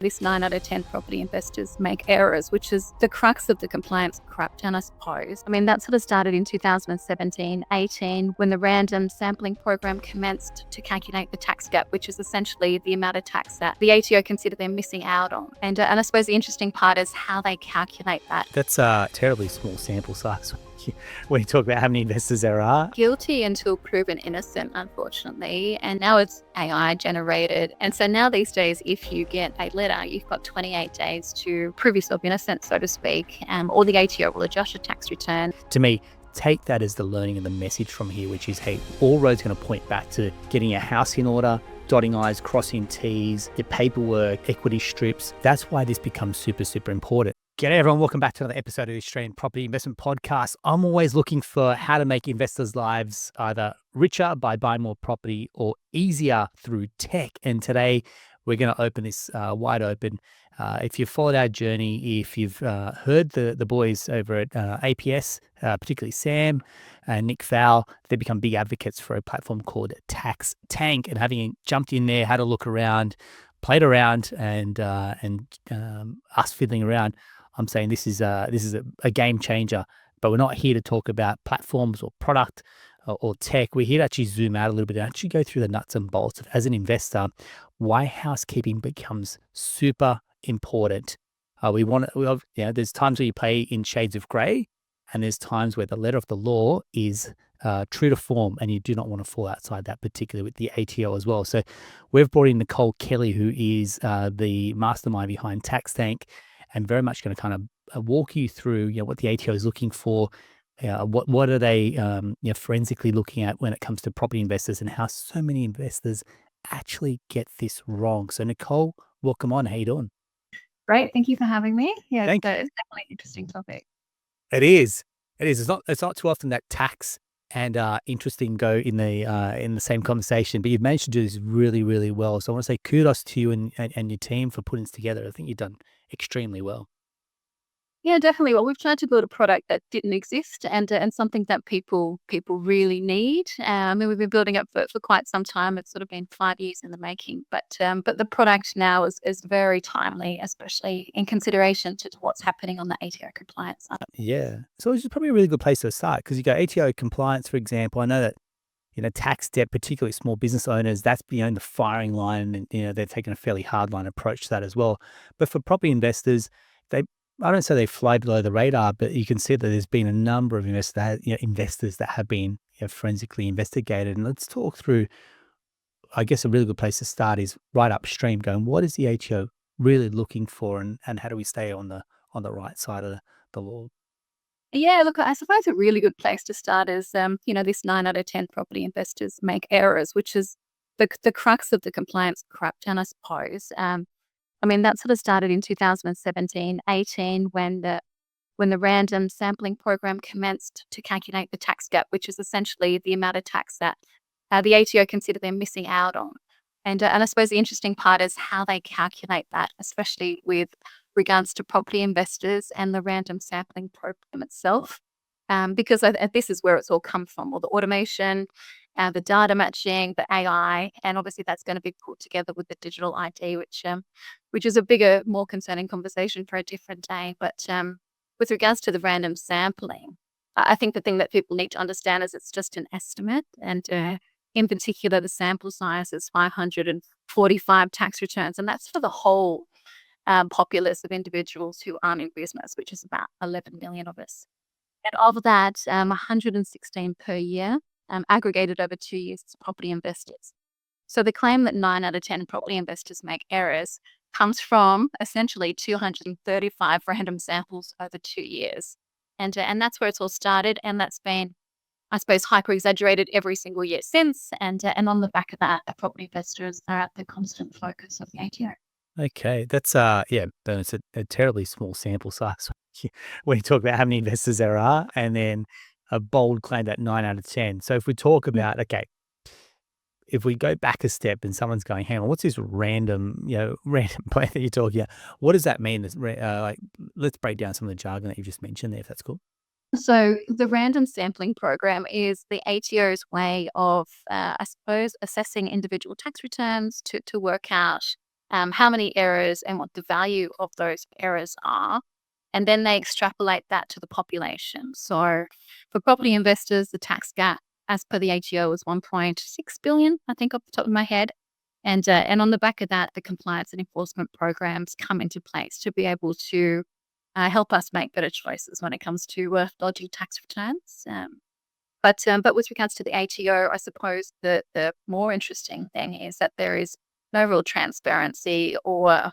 This 9 out of 10 property investors make errors, which is the crux of the compliance crackdown, I suppose. I mean, that sort of started in 2017, 18, when the random sampling program commenced to calculate the tax gap, which is essentially the amount of tax that the ATO consider they're missing out on. And I suppose the interesting part is how they calculate that. That's a terribly small sample size when you talk about how many investors there are. Guilty until proven innocent, unfortunately. And now it's AI generated. And so now these days, if you get a letter, you've got 28 days to prove yourself innocent, so to speak, or the ATO will adjust your tax return. To me, take that as the learning and the message from here, which is, hey, all roads going to point back to getting your house in order, dotting I's, crossing T's, your paperwork, equity strips. That's why this becomes super, super important. G'day everyone, welcome back to another episode of the Australian Property Investment Podcast. I'm always looking for how to make investors' lives either richer by buying more property or easier through tech. And today we're going to open this wide open. If you've followed our journey, if you've heard the boys over at APS, particularly Sam and Nick Fowl, they've become big advocates for a platform called TaxTank. And having jumped in there, had a look around, played around, and us fiddling around, I'm saying this is a game changer. But we're not here to talk about platforms or product or tech. We're here to actually zoom out a little bit and actually go through the nuts and bolts of, as an investor, why housekeeping becomes super important. There's times where you play in shades of grey, and there's times where the letter of the law is true to form, and you do not want to fall outside that, particularly with the ATO as well. So we've brought in Nicole Kelly, who is the mastermind behind TaxTank, and very much going to kind of walk you through, what the ATO is looking for, what are they forensically looking at when it comes to property investors, and how so many investors actually get this wrong. So Nicole, welcome on. How you doing? Great. Thank you for having me. Yeah, it's Thank you. definitely an interesting topic. It is. It is. It's not too often that tax and interesting go in the same conversation, but you've managed to do this really, really well. So I want to say kudos to you and your team for putting this together. I think you've done extremely well. Yeah, definitely. Well, we've tried to build a product that didn't exist and something that people really need. And we've been building up for quite some time. It's sort of been 5 years in the making, but the product now is very timely, especially in consideration to what's happening on the ATO compliance side. Yeah. So it's probably a really good place to start, because you go ATO compliance, for example. I know that, tax debt, particularly small business owners, that's beyond the firing line, and, they're taking a fairly hard line approach to that as well. But for property investors, I don't say they fly below the radar, but you can see that there's been a number of investors that have been forensically investigated. And let's talk through, I guess a really good place to start is right upstream, going, what is the ATO really looking for, and how do we stay on the right side of the law? Yeah, look, I suppose a really good place to start is, this 9 out of 10 property investors make errors, which is the crux of the compliance crackdown, I suppose. I mean, that sort of started in 2017, 18, when the random sampling program commenced to calculate the tax gap, which is essentially the amount of tax that the ATO consider they're missing out on. And I suppose the interesting part is how they calculate that, especially with regards to property investors and the random sampling program itself. Because this is where it's all come from, all the automation, the data matching, the AI, and obviously that's going to be put together with the digital ID, which is a bigger, more concerning conversation for a different day. But with regards to the random sampling, I think the thing that people need to understand is it's just an estimate, and in particular, the sample size is 545 tax returns, and that's for the whole populace of individuals who aren't in business, which is about 11 million of us. And of that, 116 per year, aggregated over 2 years to property investors. So the claim that 9 out of 10 property investors make errors comes from essentially 235 random samples over 2 years. And that's where it's all started. And that's been, I suppose, hyper exaggerated every single year since. And on the back of that, property investors are at the constant focus of the ATO. Okay, that's it's a terribly small sample size when you talk about how many investors there are, and then a bold claim that 9 out of 10. So if we talk about, okay, if we go back a step and someone's going, hang on, what's this random plan that you're talking about? What does that mean? Let's break down some of the jargon that you just mentioned there, if that's cool. So the random sampling program is the ATO's way of, I suppose, assessing individual tax returns to work out how many errors and what the value of those errors are. And then they extrapolate that to the population. So for property investors, the tax gap, as per the ATO, was 1.6 billion, I think, off the top of my head. And on the back of that, the compliance and enforcement programs come into place to be able to help us make better choices when it comes to dodging tax returns. But with regards to the ATO, I suppose the more interesting thing is that there is no real transparency or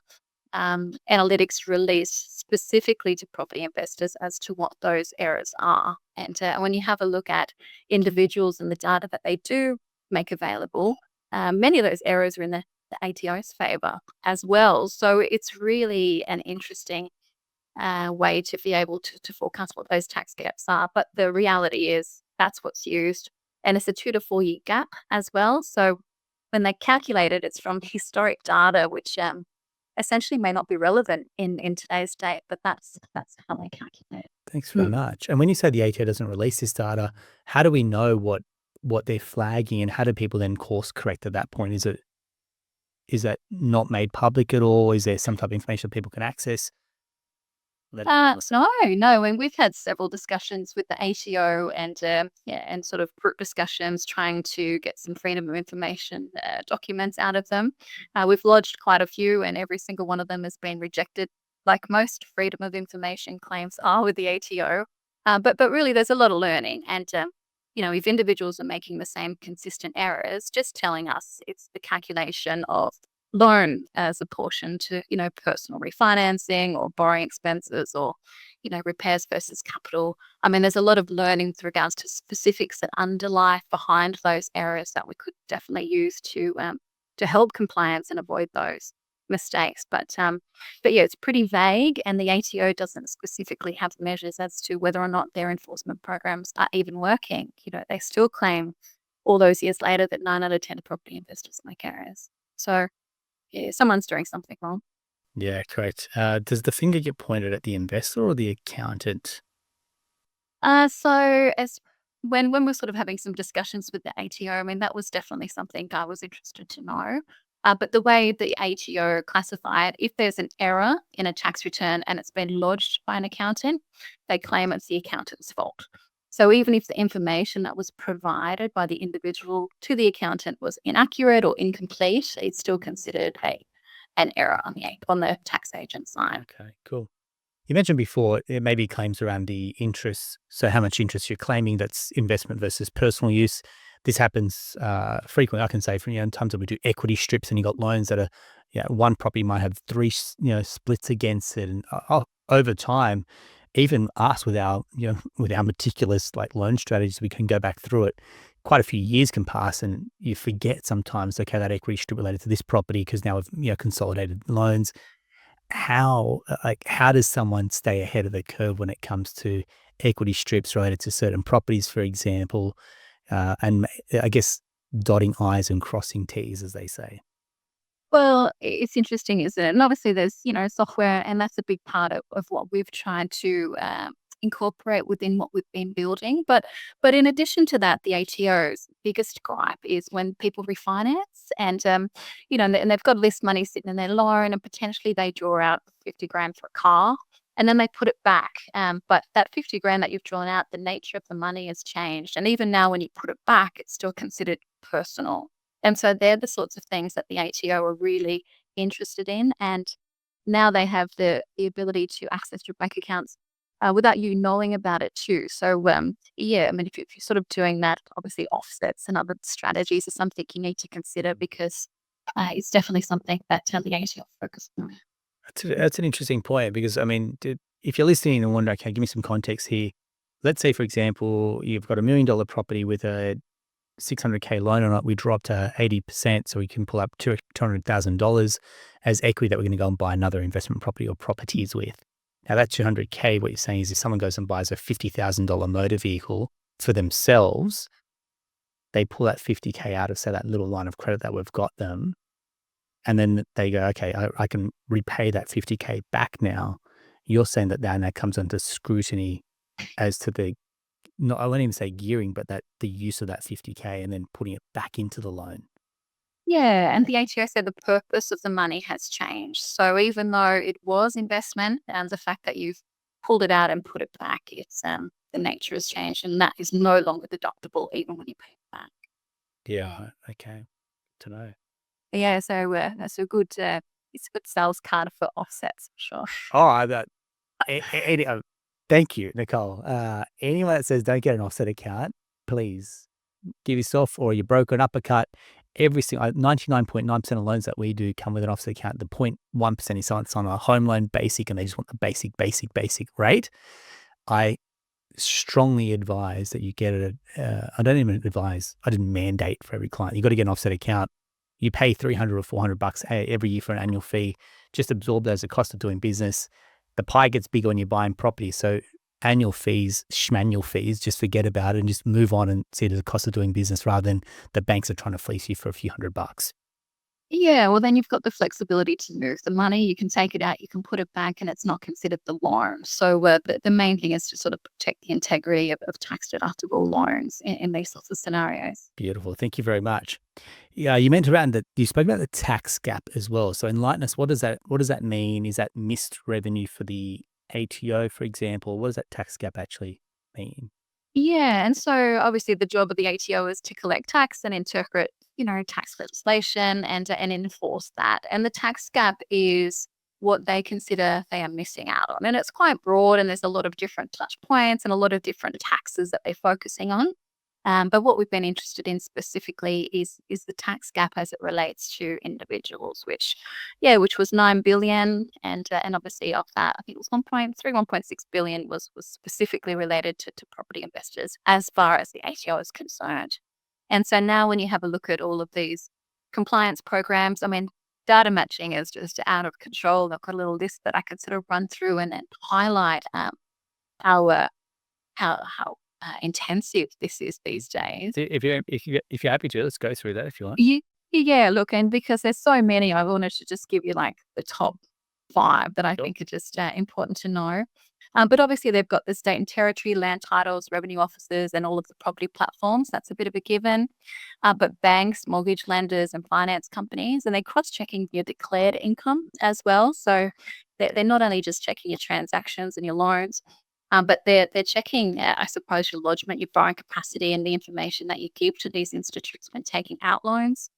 analytics released specifically to property investors as to what those errors are. And when you have a look at individuals and the data that they do make available, many of those errors are in the ATO's favor as well. So it's really an interesting way to be able to forecast what those tax gaps are. But the reality is that's what's used. And it's a 2 to 4 year gap as well. So when they calculate it, it's from historic data, which essentially may not be relevant in today's date, but that's how they calculate it. Thanks very much. And when you say the ATO doesn't release this data, how do we know what they're flagging, and how do people then course correct at that point? Is that not made public at all? Is there some type of information that people can access? No, and we've had several discussions with the ATO and sort of group discussions trying to get some freedom of information documents out of them. We've lodged quite a few, and every single one of them has been rejected, like most freedom of information claims are with the ATO. But really, there's a lot of learning, and if individuals are making the same consistent errors, just telling us it's the calculation of loan as a portion to, personal refinancing or borrowing expenses or, repairs versus capital. I mean, there's a lot of learning with regards to specifics that underlie behind those errors that we could definitely use to help compliance and avoid those mistakes. But yeah, it's pretty vague, and the ATO doesn't specifically have measures as to whether or not their enforcement programs are even working. They still claim all those years later that 9 out of 10 property investors make errors. So yeah, someone's doing something wrong. Yeah, correct. Does the finger get pointed at the investor or the accountant? So as when we're sort of having some discussions with the ATO, I mean, that was definitely something I was interested to know. But the way the ATO classify it, if there's an error in a tax return and it's been lodged by an accountant, they claim it's the accountant's fault. So even if the information that was provided by the individual to the accountant was inaccurate or incomplete, it's still considered an error on the tax agent side. Okay, cool. You mentioned before it may be claims around the interest. So how much interest you're claiming, that's investment versus personal use. This happens frequently. I can say from times that we do equity strips and you got loans that are, one property might have three, splits against it, and over time, even us with our meticulous loan strategies, we can go back through it. Quite a few years can pass, and you forget sometimes. Okay, that equity strip related to this property because now we've consolidated loans. How does someone stay ahead of the curve when it comes to equity strips related to certain properties, for example, and I guess dotting I's and crossing T's, as they say? Well, it's interesting, isn't it? And obviously there's, software, and that's a big part of what we've tried to incorporate within what we've been building. But in addition to that, the ATO's biggest gripe is when people refinance and, and they've got less money sitting in their loan, and potentially they draw out 50 grand for a car and then they put it back. But that 50 grand that you've drawn out, the nature of the money has changed. And even now when you put it back, it's still considered personal. And so they're the sorts of things that the ATO are really interested in. And now they have the ability to access your bank accounts without you knowing about it too. So, yeah, I mean, if you're sort of doing that, obviously offsets and other strategies are something you need to consider, because it's definitely something that the ATO focus on. That's an interesting point, because I mean, if you're listening and wonder, okay, give me some context here. Let's say, for example, you've got $1 million property with a 600K loan on it. We drop to 80%, so we can pull up $200,000 as equity that we're going to go and buy another investment property or properties with. Now that 200K, what you're saying is if someone goes and buys a $50,000 motor vehicle for themselves, they pull that 50K out of, say, that little line of credit that we've got them. And then they go, okay, I can repay that 50K back now. You're saying that then that comes under scrutiny as to I won't even say gearing, but that the use of that 50K and then putting it back into the loan. Yeah, and the ATO said the purpose of the money has changed. So even though it was investment, and the fact that you've pulled it out and put it back, it's the nature has changed, and that is no longer deductible even when you pay it back. Yeah. Okay. To know. Yeah, so that's a good it's a good sales card for offsets for sure. Oh, that. Thank you, Nicole. Anyone that says don't get an offset account, please give yourself or your broker an uppercut. Every single 99.9% of loans that we do come with an offset account. The 0.1% is someone's on a home loan basic and they just want the basic rate. I strongly advise that you get it. I don't even advise. I didn't mandate for every client. You got to get an offset account. You pay $300 or $400 every year for an annual fee. Just absorb that as a cost of doing business. The pie gets bigger when you're buying property. So annual fees, schmanual fees, just forget about it and just move on and see it as a cost of doing business rather than the banks are trying to fleece you for a few $100. Yeah, well, then you've got the flexibility to move the money. You can take it out, you can put it back, and it's not considered the loan. So the main thing is to sort of protect the integrity of tax deductible loans in these sorts of scenarios. Beautiful. Thank you very much. Yeah, you mentioned around that you spoke about the tax gap as well. So enlighten us, what does that mean? Is that missed revenue for the ATO, for example? What does that tax gap actually mean? Yeah, and so obviously the job of the ATO is to collect tax and interpret, tax legislation and enforce that. And the tax gap is what they consider they are missing out on. And it's quite broad and there's a lot of different touch points and a lot of different taxes that they're focusing on. But what we've been interested in specifically is the tax gap as it relates to individuals, which was 9 billion, and obviously of that, I think it was 1.3, 1.6 billion was specifically related to property investors as far as the ATO is concerned. And so now, when you have a look at all of these compliance programs, I mean, data matching is just out of control. I've got a little list that I could sort of run through and highlight how intensive this is these days. If you're happy to, let's go through that if you want. Yeah, look, and because there's so many, I wanted to just give you like the top 5 that I Sure. think are just important to know. But obviously, they've got the state and territory, land titles, revenue officers, and all of the property platforms. That's a bit of a given. But banks, mortgage lenders, and finance companies, and they're cross-checking your declared income as well. So they're not only just checking your transactions and your loans, but they're checking, I suppose, your lodgement, your borrowing capacity, and the information that you give to these institutes when taking out loans.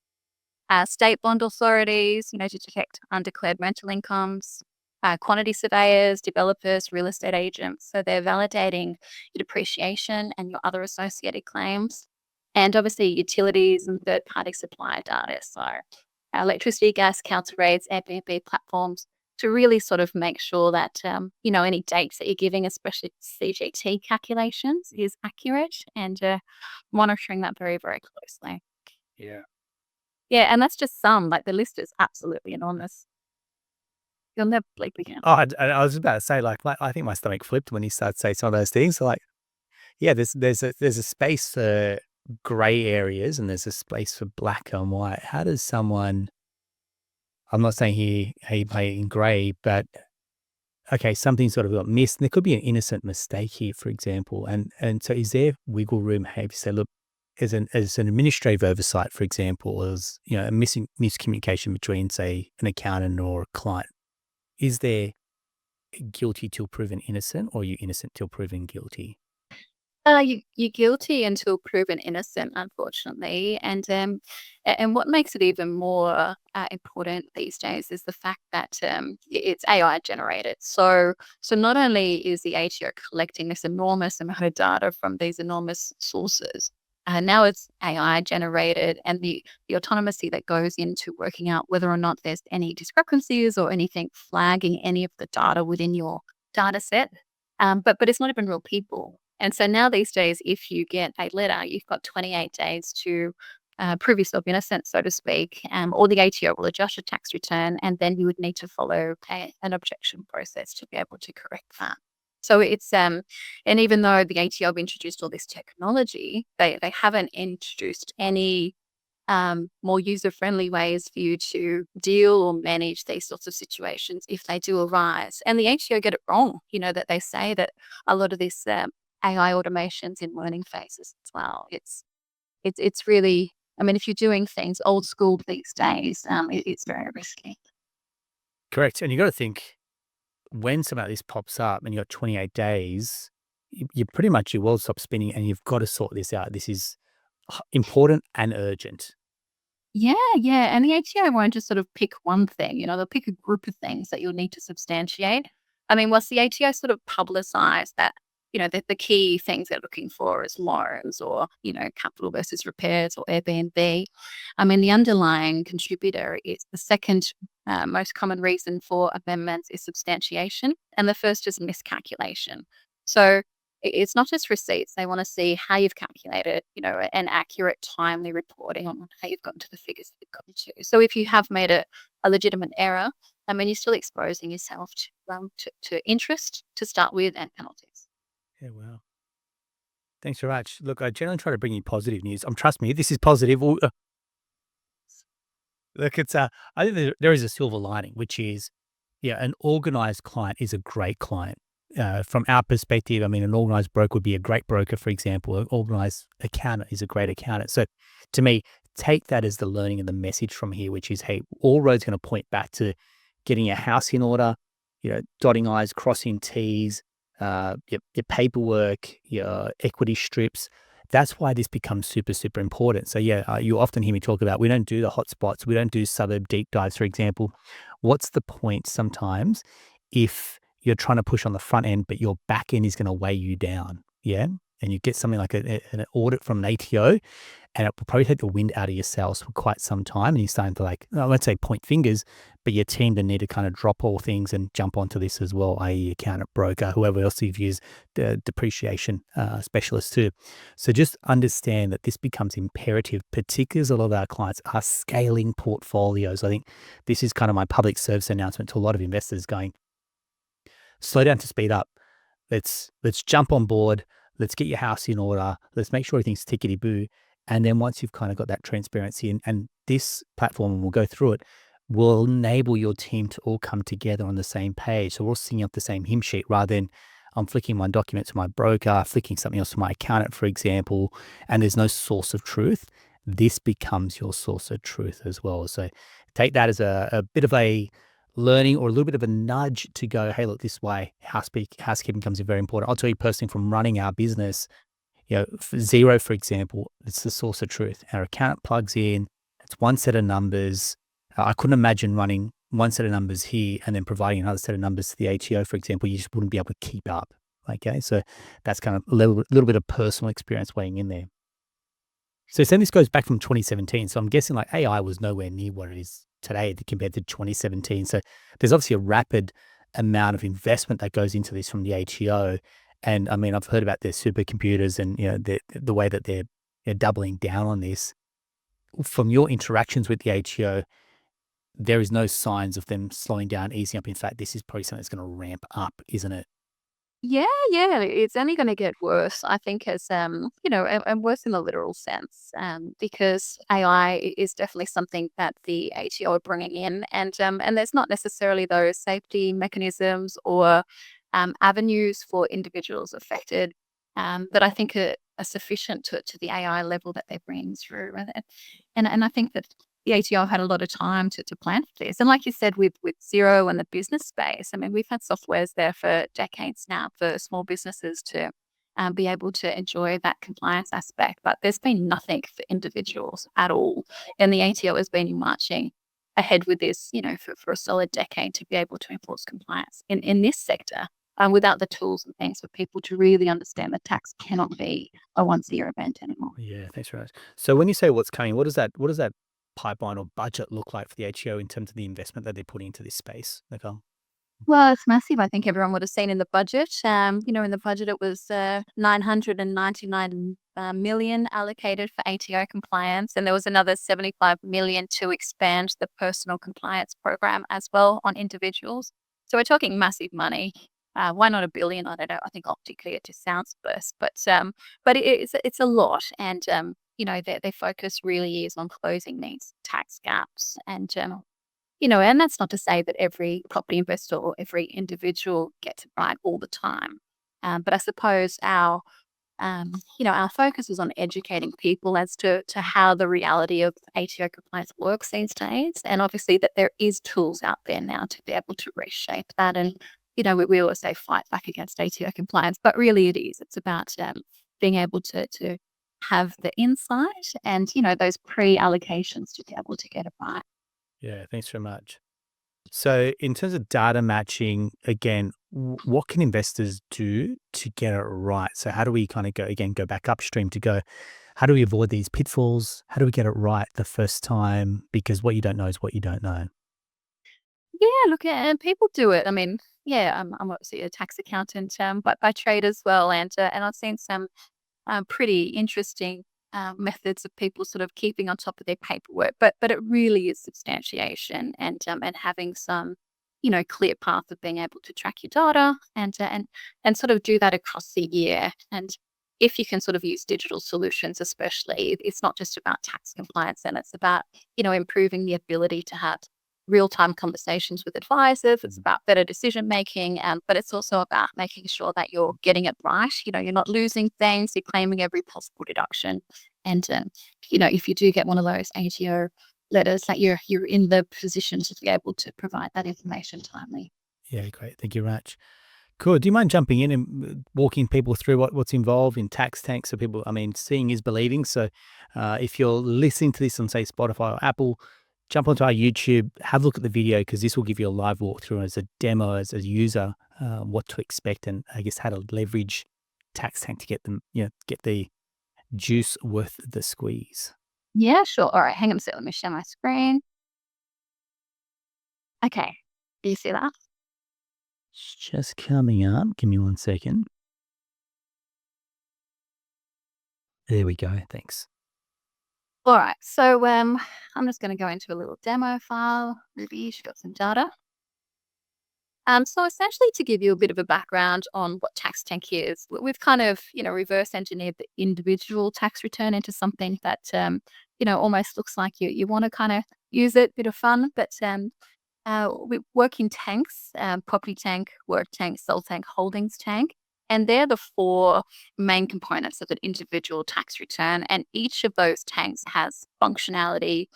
State bond authorities, to detect undeclared rental incomes, quantity surveyors, developers, real estate agents. So they're validating your depreciation and your other associated claims. And obviously, utilities and third party supplier data. So electricity, gas, council rates, Airbnb platforms to really sort of make sure that, any dates that you're giving, especially CGT calculations, is accurate and monitoring that very, very closely. Yeah. Yeah, and that's just some, like, the list is absolutely enormous. You'll never believe again. Oh, I was about to say, like, I think my stomach flipped when you started to say some of those things. So, like, yeah, there's a space for gray areas and there's a space for black and white. How does someone? I'm not saying here how you play in gray, but okay, something sort of got missed. There could be an innocent mistake here, for example. And so, is there wiggle room? Hey, you say, look, as an administrative oversight, for example, as a miscommunication between, say, an accountant or a client. Is there guilty till proven innocent, or are you innocent till proven guilty? You're guilty until proven innocent, unfortunately, and what makes it even more important these days is the fact that it's AI generated. So not only is the ATO collecting this enormous amount of data from these enormous sources, now it's AI generated, and the autonomy that goes into working out whether or not there's any discrepancies or anything flagging any of the data within your data set. But it's not even real people. And so now these days, if you get a letter, you've got 28 days to prove yourself innocent, so to speak, or the ATO will adjust your tax return, and then you would need to follow an objection process to be able to correct that. So it's and even though the ATO have introduced all this technology, they haven't introduced any more user-friendly ways for you to deal or manage these sorts of situations if they do arise. And the ATO get it wrong, that they say that a lot of this AI automations in learning phases as well. It's really I mean, if you're doing things old school these days, it's very risky. Correct. And you got to think when something like this pops up and you got 28 days, you pretty much your world stops spinning and you've got to sort this out. This is important and urgent. Yeah, yeah. And the ATO won't just sort of pick one thing, they'll pick a group of things that you'll need to substantiate. I mean, whilst the ATO sort of publicise that, the key things they're looking for is loans or, capital versus repairs or Airbnb. I mean, the underlying contributor is the second most common reason for amendments is substantiation, and the first is miscalculation. So it's not just receipts. They want to see how you've calculated, an accurate, timely reporting on how you've gotten to the figures you've gotten to. So if you have made a legitimate error, I mean, you're still exposing yourself to interest to start with and penalties. Yeah, wow. Thanks very much. Look, I generally try to bring you positive news. Trust me, this is positive. Look, I think there is a silver lining, which is, yeah, an organized client is a great client. From our perspective, I mean, an organized broker would be a great broker, for example. An organized accountant is a great accountant. So to me, take that as the learning and the message from here, which is, hey, all roads going to point back to getting your house in order, dotting I's, crossing T's, your paperwork, your equity strips. That's why this becomes super, super important. So yeah, you often hear me talk about we don't do the hotspots, we don't do suburb deep dives, for example. What's the point sometimes if you're trying to push on the front end, but your back end is going to weigh you down? Yeah. And you get something like an audit from an ATO, and it will probably take the wind out of your sails for quite some time. And you're starting to let's say point fingers, but your team then need to kind of drop all things and jump onto this as well, i.e. accountant, broker, whoever else you've used, the depreciation specialist too. So just understand that this becomes imperative, particularly as a lot of our clients are scaling portfolios. I think this is kind of my public service announcement to a lot of investors going, slow down to speed up. Let's jump on board. Let's get your house in order. Let's make sure everything's tickety boo. And then once you've kind of got that transparency and this platform, and we'll go through it, will enable your team to all come together on the same page. So we're all singing off the same hymn sheet rather than I'm flicking one document to my broker, flicking something else to my accountant, for example, and there's no source of truth. This becomes your source of truth as well. So take that as a bit of a learning or a little bit of a nudge to go, hey, look, this way housekeeping becomes very important. I'll tell you personally from running our business, for Xero, for example, it's the source of truth. Our account plugs in, it's one set of numbers. I couldn't imagine running one set of numbers here and then providing another set of numbers to the ATO, for example. You just wouldn't be able to keep up. Okay, so that's kind of a little bit of personal experience weighing in there. So saying this goes back from 2017. So I'm guessing like AI was nowhere near what it is today compared to 2017. So there's obviously a rapid amount of investment that goes into this from the ATO. And I mean, I've heard about their supercomputers and the way that they're doubling down on this. From your interactions with the ATO, there is no signs of them slowing down, easing up. In fact, this is probably something that's going to ramp up, isn't it? Yeah, yeah, it's only going to get worse, I think, as and worse in the literal sense, because AI is definitely something that the ATO are bringing in, and there's not necessarily those safety mechanisms or avenues for individuals affected that I think are sufficient to the AI level that they're bringing through, and I think that the ATO had a lot of time to plan for this. And like you said, with Xero and the business space, I mean, we've had softwares there for decades now for small businesses to be able to enjoy that compliance aspect. But there's been nothing for individuals at all. And the ATO has been marching ahead with this, for a solid decade to be able to enforce compliance in this sector without the tools and things for people to really understand that tax cannot be a once-a-year event anymore. Yeah, thanks very much. So when you say what's coming, what does that pipeline or budget look like for the ATO in terms of the investment that they're putting into this space, Nicole? Well, it's massive. I think everyone would have seen in the budget. In the budget, it was 999 million allocated for ATO compliance, and there was another 75 million to expand the personal compliance program as well on individuals. So we're talking massive money. Why not a billion? I don't know. I think optically it just sounds burst, but it's a lot, and their focus really is on closing these tax gaps and that's not to say that every property investor or every individual gets it right all the time. But I suppose our our focus was on educating people as to how the reality of ATO compliance works these days. And obviously that there is tools out there now to be able to reshape that. And, we always say fight back against ATO compliance, but really it is. It's about being able to have the insight and, those pre-allocations to be able to get it right. Yeah, thanks very much. So, in terms of data matching, again, what can investors do to get it right? So, how do we kind of go back upstream to go, how do we avoid these pitfalls? How do we get it right the first time? Because what you don't know is what you don't know. Yeah, look, and people do it. I mean, yeah, I'm obviously a tax accountant, but by trade as well, and I've seen some pretty interesting methods of people sort of keeping on top of their paperwork. But it really is substantiation and having some clear path of being able to track your data and sort of do that across the year. And if you can sort of use digital solutions, especially, it's not just about tax compliance, and it's about improving the ability to have real-time conversations with advisors. It's about better decision making, but it's also about making sure that you're getting it right. You're not losing things. You're claiming every possible deduction, and if you do get one of those ATO letters, that you're in the position to be able to provide that information timely. Yeah, great. Thank you, Rach. Cool. Do you mind jumping in and walking people through what's involved in TaxTank? So people, I mean, seeing is believing. So if you're listening to this on, say, Spotify or Apple, jump onto our YouTube, have a look at the video, because this will give you a live walkthrough as a demo, as a user, what to expect, and I guess how to leverage TaxTank to get them, get the juice worth the squeeze. Yeah, sure. All right, hang on a second. Let me share my screen. Okay, do you see that? It's just coming up. Give me 1 second. There we go. Thanks. All right, so I'm just going to go into a little demo file. Maybe she's got some data. So essentially, to give you a bit of a background on what TaxTank is, we've kind of reverse engineered the individual tax return into something that almost looks like you want to kind of use it, bit of fun. But we work in tanks: property tank, work tank, sole tank, holdings tank, and they're the four main components of an individual tax return. And each of those tanks has functionality,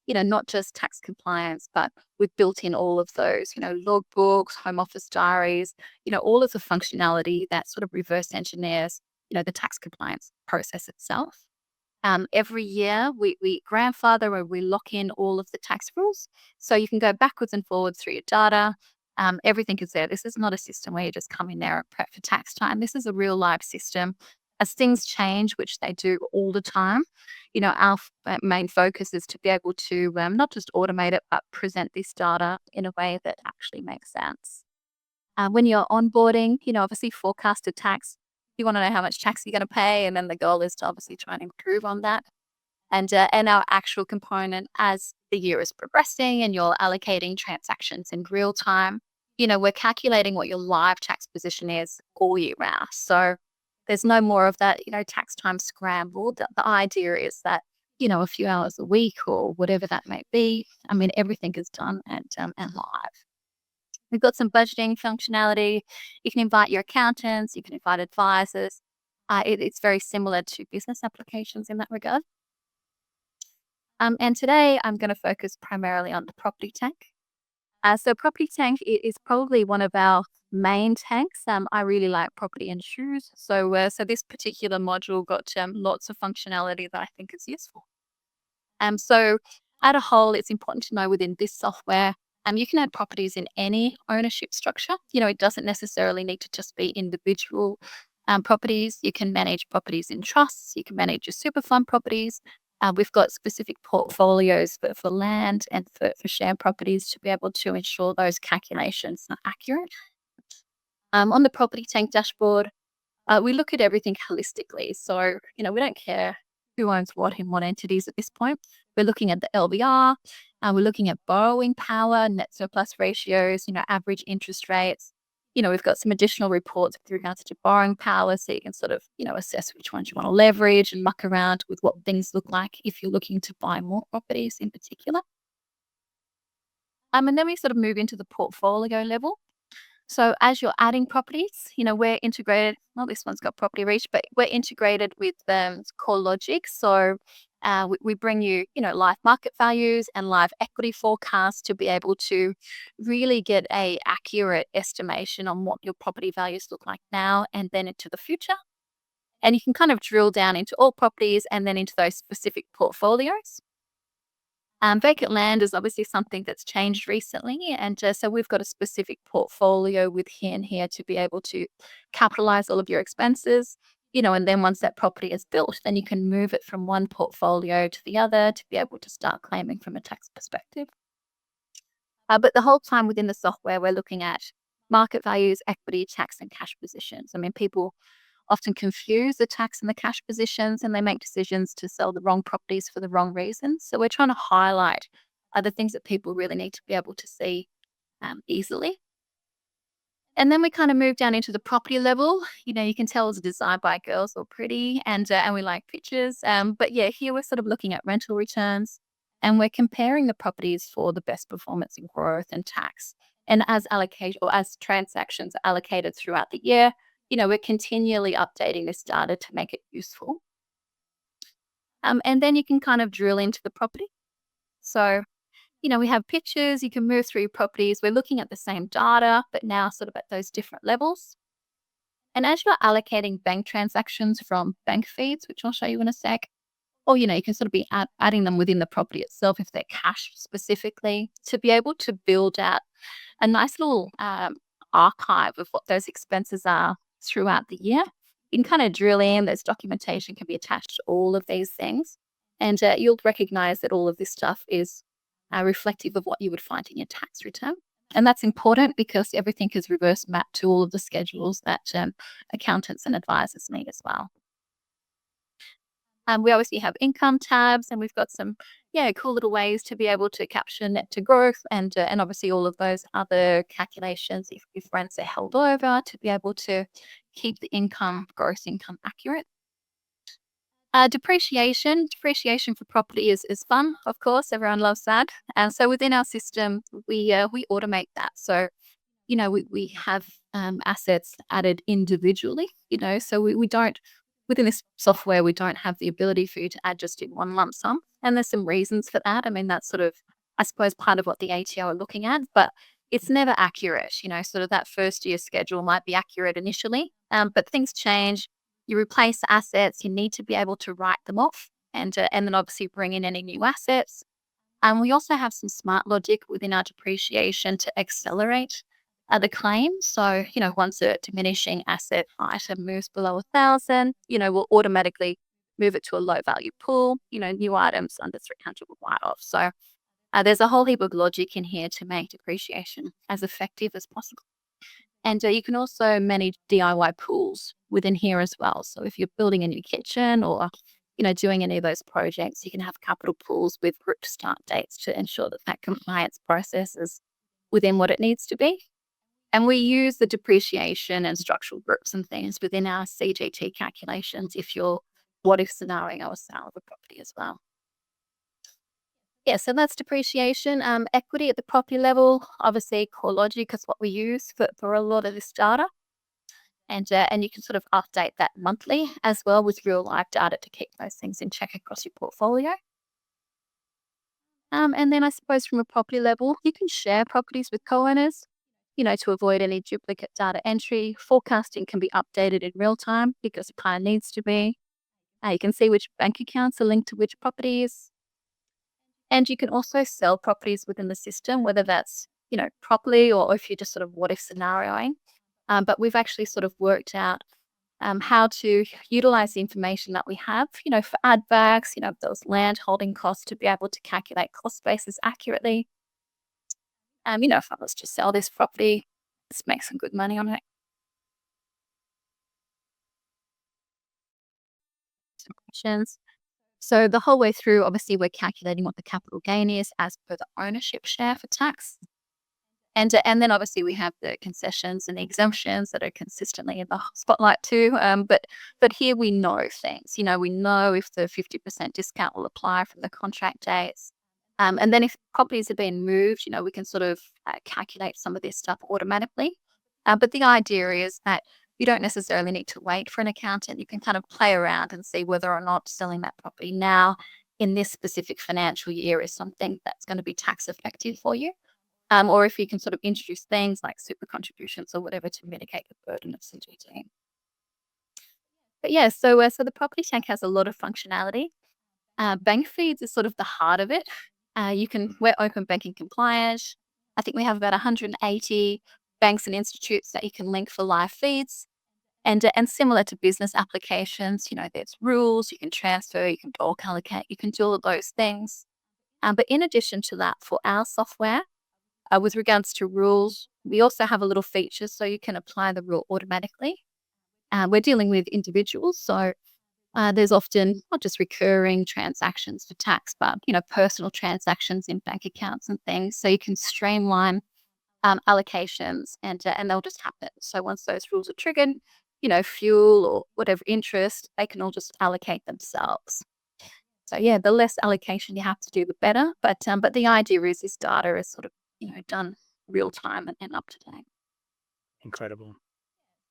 not just tax compliance, but we've built in all of those, logbooks, home office diaries, all of the functionality that sort of reverse engineers, the tax compliance process itself. Every year we grandfather or we lock in all of the tax rules. So you can go backwards and forwards through your data. Everything is there. This is not a system where you just come in there and prep for tax time. This is a real live system. As things change, which they do all the time, our main focus is to be able to not just automate it, but present this data in a way that actually makes sense. When you're onboarding, obviously forecasted tax, you want to know how much tax you're going to pay, and then the goal is to obviously try and improve on that. And our actual component, as the year is progressing and you're allocating transactions in real time, we're calculating what your live tax position is all year round. So there's no more of that, tax time scramble. The idea is that, a few hours a week or whatever that may be, I mean, everything is done and live. We've got some budgeting functionality. You can invite your accountants, you can invite advisors. It's very similar to business applications in that regard. And today I'm going to focus primarily on the property tank. So property tank is probably one of our main tanks. I really like property and shoes. So this particular module got lots of functionality that I think is useful. So at a whole, it's important to know within this software, you can add properties in any ownership structure. It doesn't necessarily need to just be individual properties. You can manage properties in trusts. You can manage your super fund properties. We've got specific portfolios for land and for share properties to be able to ensure those calculations are accurate. On the property tank dashboard, we look at everything holistically. So, we don't care who owns what in what entities at this point. We're looking at the LVR, we're looking at borrowing power, net surplus ratios, average interest rates. We've got some additional reports with regards to borrowing power, so you can sort of, assess which ones you want to leverage and muck around with what things look like if you're looking to buy more properties in particular. And then we sort of move into the portfolio level. So as you're adding properties, we're integrated. Well, this one's got property reach, but we're integrated with Core Logic. So we bring you, live market values and live equity forecasts to be able to really get a accurate estimation on what your property values look like now and then into the future. And you can kind of drill down into all properties and then into those specific portfolios. Vacant land is obviously something that's changed recently, and so we've got a specific portfolio within here to be able to capitalize all of your expenses, and then once that property is built, then you can move it from one portfolio to the other to be able to start claiming from a tax perspective. But the whole time within the software, we're looking at market values, equity, tax, and cash positions. I mean, people often confuse the tax and the cash positions and they make decisions to sell the wrong properties for the wrong reasons. So we're trying to highlight the things that people really need to be able to see easily. And then we kind of move down into the property level. You can tell it's designed by girls or pretty, and we like pictures. But yeah, here we're sort of looking at rental returns, and we're comparing the properties for the best performance in growth and tax. And as allocation or as transactions are allocated throughout the year, we're continually updating this data to make it useful. And then you can kind of drill into the property. So we have pictures, you can move through your properties. We're looking at the same data, but now sort of at those different levels. And as you're allocating bank transactions from bank feeds, which I'll show you in a sec, or, you can sort of be adding them within the property itself if they're cash specifically to be able to build out a nice little archive of what those expenses are throughout the year. You can kind of drill in, there's documentation can be attached to all of these things. And you'll recognize that all of this stuff is reflective of what you would find in your tax return. And that's important because everything is reverse mapped to all of the schedules that accountants and advisors need as well. We obviously have income tabs, and we've got some, cool little ways to be able to capture net to growth and obviously all of those other calculations if rents are held over to be able to keep the gross income accurate. Depreciation for property is fun, of course. Everyone loves that. And so within our system, we automate that. So, we have assets added individually, so we don't, within this software, we don't have the ability for you to add just in one lump sum. And there's some reasons for that. I mean, that's sort of, I suppose, part of what the ATO are looking at, but it's never accurate. Sort of that first year schedule might be accurate initially, but things change. You replace assets, you need to be able to write them off and then obviously bring in any new assets. And we also have some smart logic within our depreciation to accelerate the claim. So, once a diminishing asset item moves below 1,000, we'll automatically move it to a low value pool, new items under 300 will write off. So there's a whole heap of logic in here to make depreciation as effective as possible. And you can also manage DIY pools within here as well. So if you're building a new kitchen or, doing any of those projects, you can have capital pools with group start dates to ensure that compliance process is within what it needs to be. And we use the depreciation and structural groups and things within our CGT calculations if you're what if scenario or sale of a property as well. Yeah, so that's depreciation. Equity at the property level, obviously Core Logic is what we use for a lot of this data. And you can sort of update that monthly as well with real life data to keep those things in check across your portfolio. And then I suppose from a property level, you can share properties with co-owners, to avoid any duplicate data entry. Forecasting can be updated in real time because it kind of needs to be. You can see which bank accounts are linked to which properties. And you can also sell properties within the system, whether that's, properly or if you're just sort of what if scenarioing. But we've actually sort of worked out how to utilize the information that we have, for add backs, those land holding costs to be able to calculate cost bases accurately. If I was to sell this property, let's make some good money on it. Some questions. So the whole way through, obviously, we're calculating what the capital gain is as per the ownership share for tax. And then obviously we have the concessions and the exemptions that are consistently in the spotlight too. But here we know things. We know if the 50% discount will apply from the contract dates. And then if properties have been moved, we can sort of calculate some of this stuff automatically. But the idea is that you don't necessarily need to wait for an accountant. You can kind of play around and see whether or not selling that property now in this specific financial year is something that's going to be tax effective for you. Or if you can sort of introduce things like super contributions or whatever to mitigate the burden of CGT. But yeah, so the property tank has a lot of functionality. Bank feeds is sort of the heart of it. We're open banking compliant. I think we have about 180 banks and institutes that you can link for live feeds. And similar to business applications, there's rules, you can transfer, you can bulk allocate, you can do all of those things. But in addition to that, for our software, with regards to rules, we also have a little feature so you can apply the rule automatically. We're dealing with individuals, so there's often not just recurring transactions for tax, but personal transactions in bank accounts and things. So you can streamline allocations, and they'll just happen. So once those rules are triggered, fuel or whatever interest, they can all just allocate themselves. So yeah, the less allocation you have to do, the better. But the idea is this data is sort of done real time and up to date. Incredible.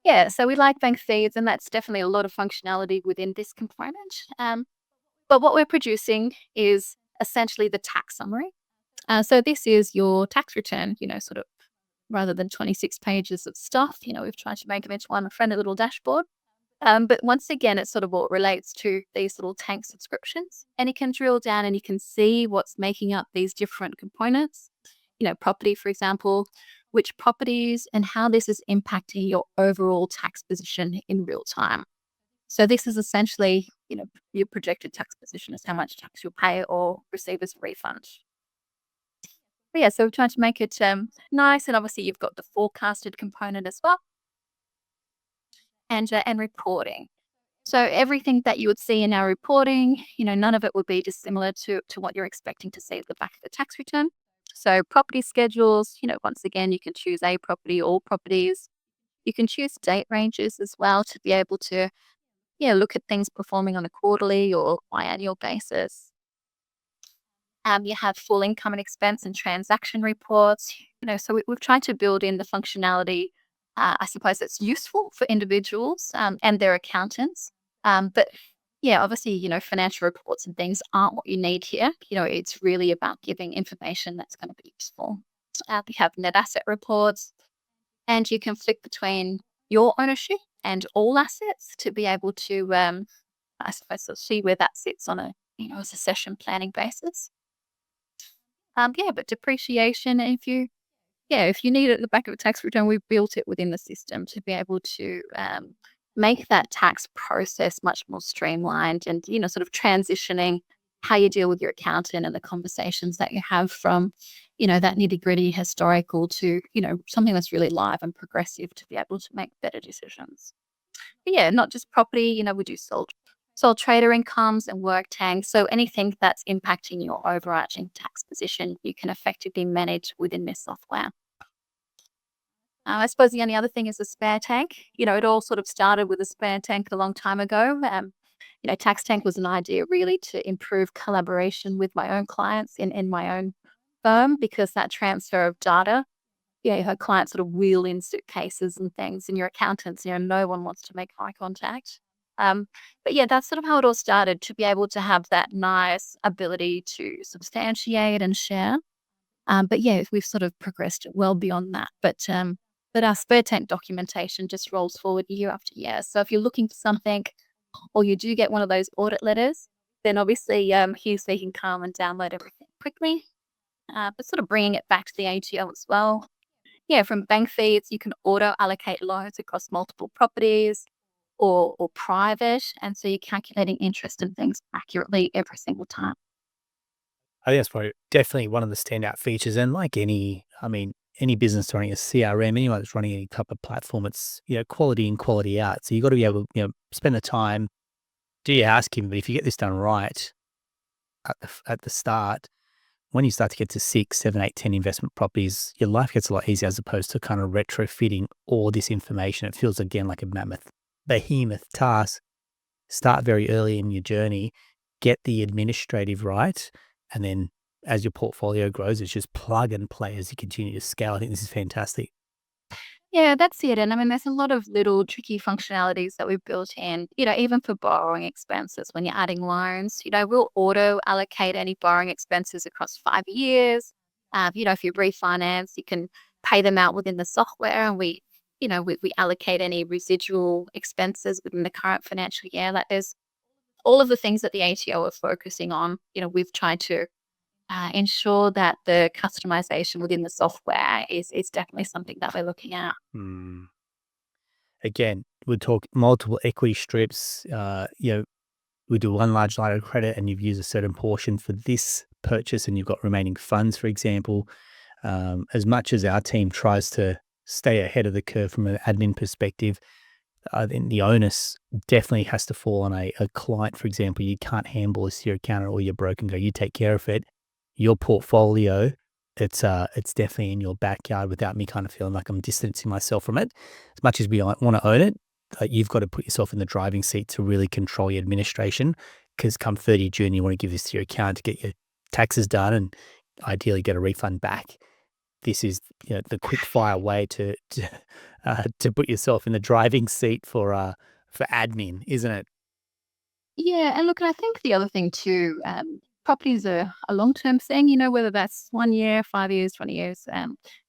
Yeah, so we like bank feeds, and that's definitely a lot of functionality within this component. But what we're producing is essentially the tax summary. So this is your tax return, sort of rather than 26 pages of stuff. We've tried to make them into one friendly little dashboard. But once again, it's sort of what relates to these little tank subscriptions. And you can drill down and you can see what's making up these different components. Property, for example, which properties and how this is impacting your overall tax position in real time. So this is essentially, your projected tax position is how much tax you'll pay or receive as a refund. But yeah, so we're trying to make it nice, and obviously you've got the forecasted component as well, and reporting. So everything that you would see in our reporting, none of it would be dissimilar to what you're expecting to see at the back of the tax return. So property schedules, once again, you can choose a property, all properties. You can choose date ranges as well to be able to, look at things performing on a quarterly or biannual basis. You have full income and expense and transaction reports. So we've tried to build in the functionality, I suppose, that's useful for individuals and their accountants. But yeah, obviously, financial reports and things aren't what you need here. It's really about giving information that's going to be useful. We have net asset reports, and you can flick between your ownership and all assets to be able to, I suppose, sort of see where that sits on a succession planning basis. But depreciation, if you need it at the back of a tax return, we've built it within the system to be able to make that tax process much more streamlined and, sort of transitioning how you deal with your accountant and the conversations that you have from, that nitty-gritty historical to, something that's really live and progressive to be able to make better decisions. But yeah, not just property, we do sole trader incomes and work tanks. So anything that's impacting your overarching tax position, you can effectively manage within this software. I suppose the only other thing is the spare tank. It all sort of started with a spare tank a long time ago. TaxTank was an idea really to improve collaboration with my own clients in my own firm, because that transfer of data, her clients sort of wheel in suitcases and things, and your accountants, no one wants to make eye contact. But yeah, that's sort of how it all started, to be able to have that nice ability to substantiate and share. But yeah, we've sort of progressed well beyond that. But our spare tank documentation just rolls forward year after year. So if you're looking for something, or you do get one of those audit letters, then obviously here's where you can come and download everything quickly. But sort of bringing it back to the ATO as well. Yeah, from bank feeds, you can auto allocate loans across multiple properties or private. And so you're calculating interest and things accurately every single time. I think that's probably definitely one of the standout features. And like any business running a CRM, anyone that's running any type of platform, it's, quality in, quality out. So you got to be able to, spend the time, do your housekeeping. But if you get this done right at the start, when you start to get to 6, 7, 8, 10 investment properties, your life gets a lot easier, as opposed to kind of retrofitting all this information. It feels again like a behemoth task. Start very early in your journey, get the administrative right, and then as your portfolio grows, it's just plug and play as you continue to scale. I think this is fantastic. Yeah, that's it. And I mean, there's a lot of little tricky functionalities that we've built in, even for borrowing expenses when you're adding loans. We'll auto allocate any borrowing expenses across 5 years. If you refinance, you can pay them out within the software, and we allocate any residual expenses within the current financial year. Like there's all of the things that the ATO are focusing on. We've tried to ensure that the customization within the software is definitely something that we're looking at. Hmm. Again, we'll talk multiple equity strips. We do one large line of credit and you've used a certain portion for this purchase and you've got remaining funds, for example. As much as our team tries to stay ahead of the curve from an admin perspective, I think the onus definitely has to fall on a client. For example, you can't handle this to your accountant or your broker and go, you take care of it. Your portfolio, it's definitely in your backyard without me kind of feeling like I'm distancing myself from it. As much as we want to own it, you've got to put yourself in the driving seat to really control your administration. Because come 30 June, you want to give this to your accountant to get your taxes done and ideally get a refund back. This is the quick fire way to put yourself in the driving seat for admin, isn't it? Yeah, and look, I think the other thing too, properties are a long-term thing, whether that's 1 year, 5 years, 20 years,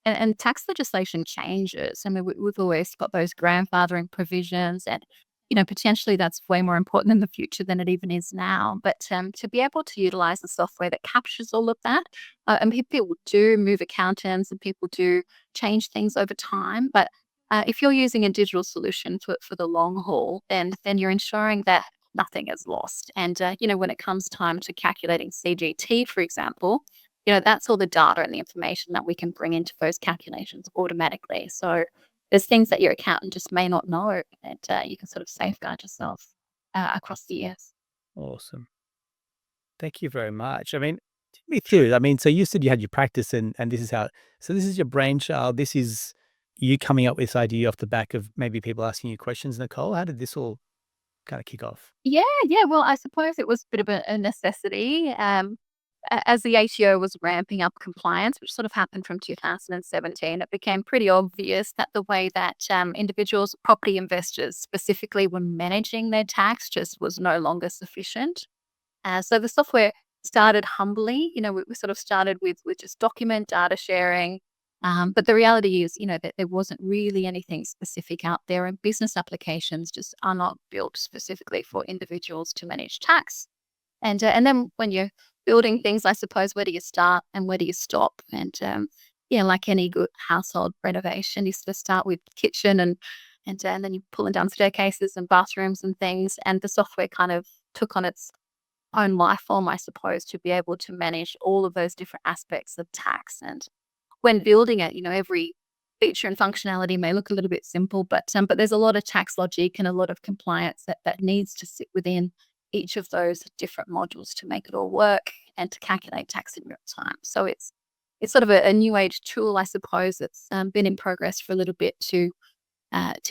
and tax legislation changes. I mean, we've always got those grandfathering provisions, and potentially that's way more important in the future than it even is now. But to be able to utilize the software that captures all of that, and people do move accountants, and people do change things over time, but if you're using a digital solution for the long haul, then you're ensuring that nothing is lost. And, when it comes time to calculating CGT, for example, that's all the data and the information that we can bring into those calculations automatically. So there's things that your accountant just may not know, and you can sort of safeguard yourself across the years. Awesome. Thank you very much. I mean, take me through. I mean, so you said you had your practice and this is how, so this is your brainchild. This is you coming up with this idea off the back of maybe people asking you questions, Nicole. How did this all kind of kick off? Yeah, yeah. Well, I suppose it was a bit of a necessity. As the ATO was ramping up compliance, which sort of happened from 2017, it became pretty obvious that the way that individuals, property investors specifically, were managing their tax just was no longer sufficient. So the software started humbly. We sort of started with just document data sharing. But the reality is, that there wasn't really anything specific out there, and business applications just are not built specifically for individuals to manage tax. And then when you're building things, I suppose, where do you start and where do you stop? And yeah, like any good household renovation, you sort of start with kitchen and then you pulling down staircases and bathrooms and things. And the software kind of took on its own life form, I suppose, to be able to manage all of those different aspects of tax. And when building it, every feature and functionality may look a little bit simple, but there's a lot of tax logic and a lot of compliance that needs to sit within each of those different modules to make it all work and to calculate tax in real time. So it's sort of a new age tool, I suppose. It's been in progress for a little bit to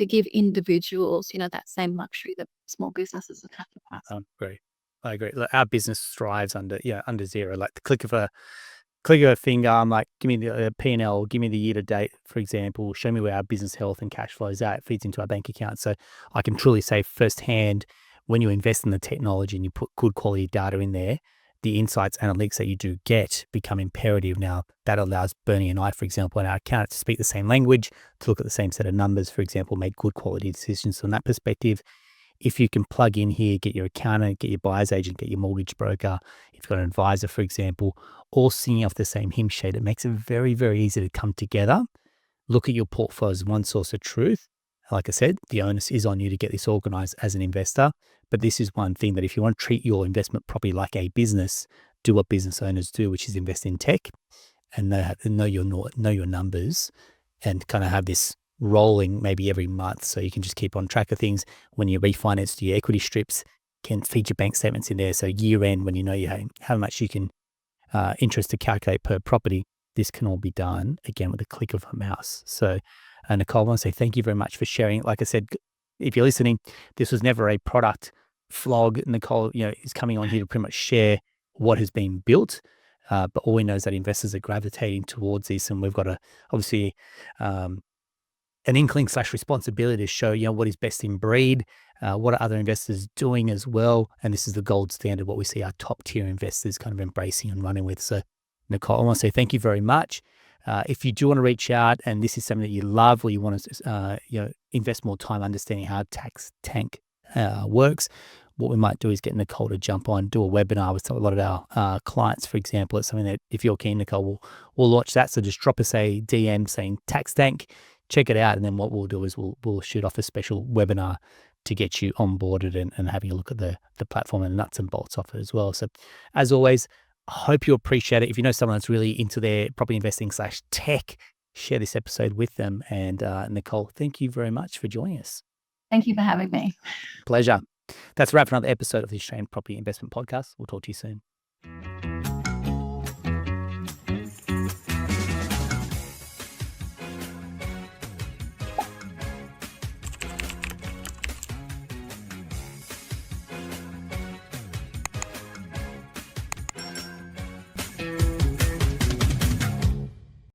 give individuals, that same luxury that small businesses have had to pass. Great. I agree. Look, our business thrives under zero. Like the click of a finger, I'm like, give me the P&L, give me the year to date, for example, show me where our business health and cash flows are. It feeds into our bank account. So I can truly say firsthand, when you invest in the technology and you put good quality data in there, the insights, analytics that you do get become imperative. Now, that allows Bernie and I, for example, and our accountant to speak the same language, to look at the same set of numbers, for example, make good quality decisions. From that perspective, if you can plug in here, get your accountant, get your buyer's agent, get your mortgage broker, if you've got an advisor, for example, all singing off the same hymn sheet, it makes it very, very easy to come together. Look at your portfolio as one source of truth. Like I said, the onus is on you to get this organized as an investor. But this is one thing that if you want to treat your investment property like a business, do what business owners do, which is invest in tech and know your numbers and kind of have this rolling maybe every month so you can just keep on track of things. When you refinance, do your equity strips, can feed your bank statements in there. So year end, when you know how much you can interest to calculate per property, this can all be done again with a click of a mouse. So Nicole, I want to say thank you very much for sharing. Like I said, if you're listening, this was never a product flog. Nicole, is coming on here to pretty much share what has been built. But all we know is that investors are gravitating towards this, and we've got to obviously an inkling/responsibility to show, what is best in breed, what are other investors doing as well. And this is the gold standard, what we see our top tier investors kind of embracing and running with. So Nicole, I want to say thank you very much. If you do want to reach out and this is something that you love, or you want to invest more time understanding how TaxTank works, what we might do is get Nicole to jump on, do a webinar with a lot of our clients, for example. It's something that if you're keen, Nicole, we'll launch that. So just drop us a DM saying TaxTank, check it out. And then what we'll do is we'll shoot off a special webinar to get you onboarded and having a look at the platform and nuts and bolts of it as well. So as always, I hope you appreciate it. If you know someone that's really into their property investing/tech, share this episode with them. And Nicole, thank you very much for joining us. Thank you for having me. Pleasure. That's a wrap for another episode of the Australian Property Investment Podcast. We'll talk to you soon.